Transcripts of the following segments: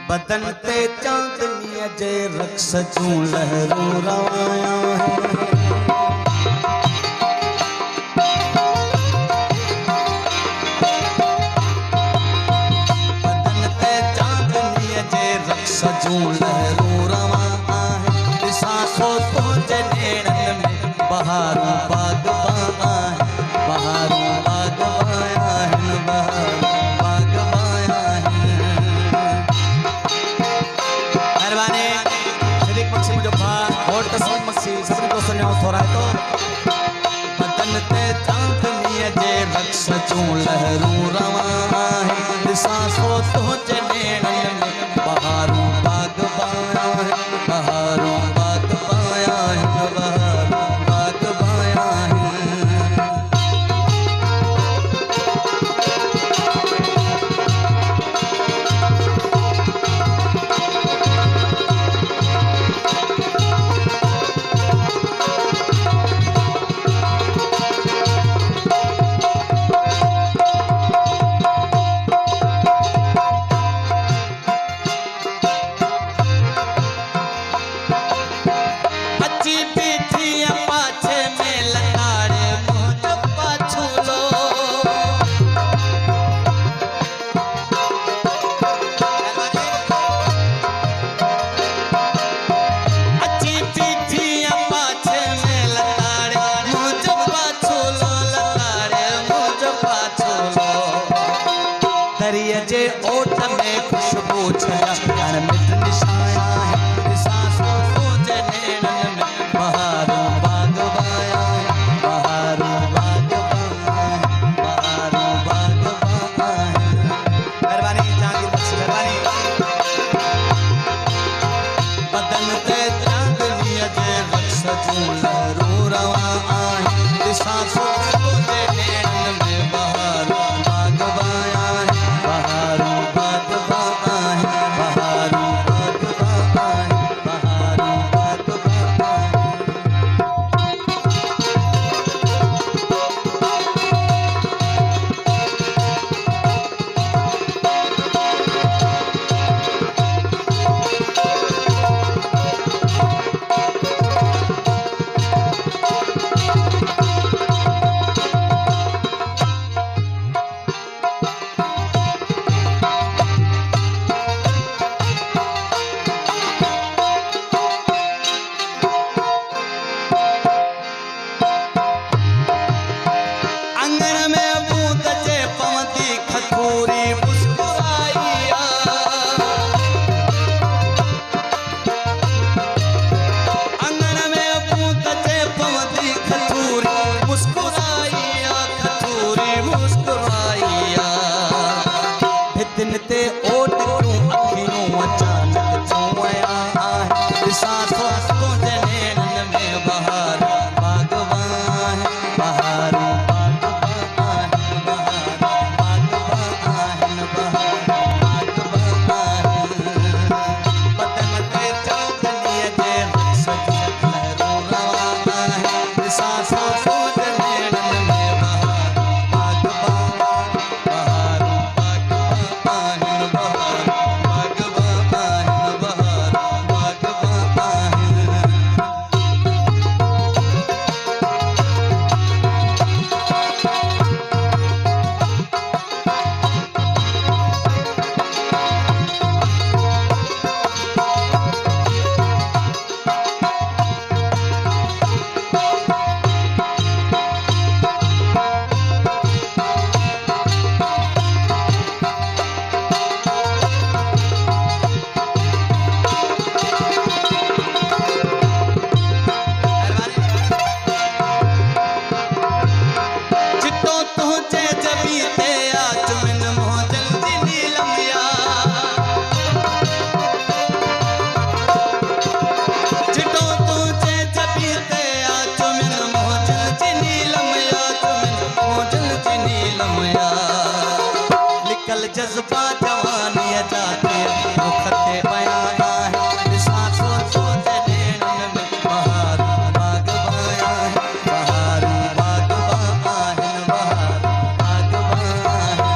बदन ते चांदनी जे रक्स जूं लहरूं रवाया है। बदन ते चांदनी जे रक्स जूं लहरूं रवाया है। सांसों तो जनेड़न में बहारूं बागबां है, बहारूं बागबां है, बहारूं बदन ते चांदनी जे रक्स जूं लहरूं रवां है। सांसों तो जनेड़न में बहारूं बागबां है, बहारूं बागबां है, बहारूं बागबां है। दरिया जे ओट में खुशबू छया अनमित निशाया है। सांसों तो जनेड़न में बहारूं बागबां है, बहारूं बागबां है, बहारूं बागबां है। मेहरबानी जहांगीर बख्श मेहरबानी। बदन ते चांदनी जे रक्स जूं लहरूं रवां है। सांसों तो जनेड़न में बहारूं बागबां है, बहारूं बागबां है, बहारूं बागबां है, बहारूं बागबां दिन ते ओट क्यों अखियों अचानक चुआया है। सांसों तो जनेड़न में बहारूं बागबां है, बहारूं बागबां है, बहारूं बागबां है, बहारूं बागबां है। बदन ते चांदनी जे रक्स जूं लहरूं रवां है। सांसों तो जनेड़न में बहारूं बागबां है, बहारूं जज्बा जवानी जाते मुखते बयाना है। सांसों तो जनेड़न में बहारूं बागबां है, बहारूं बागबां है, बहारूं बागबां है।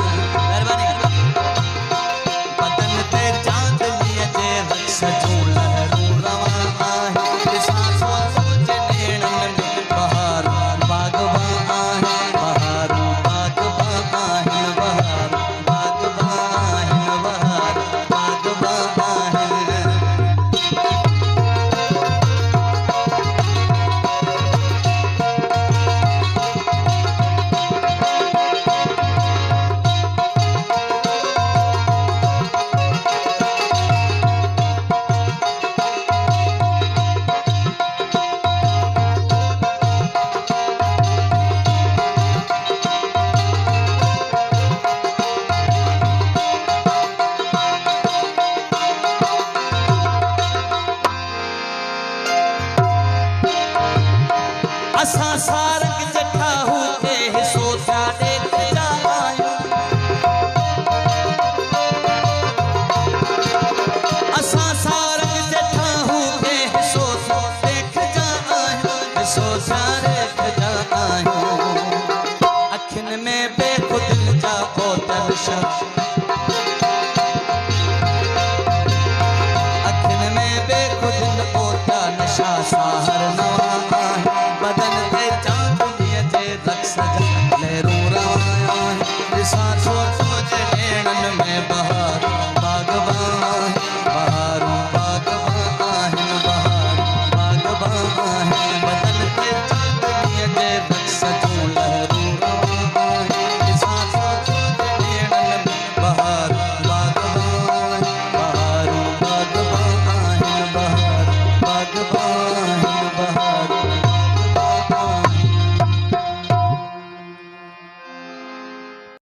मेहरबानी। बदन ते चांदनी सारा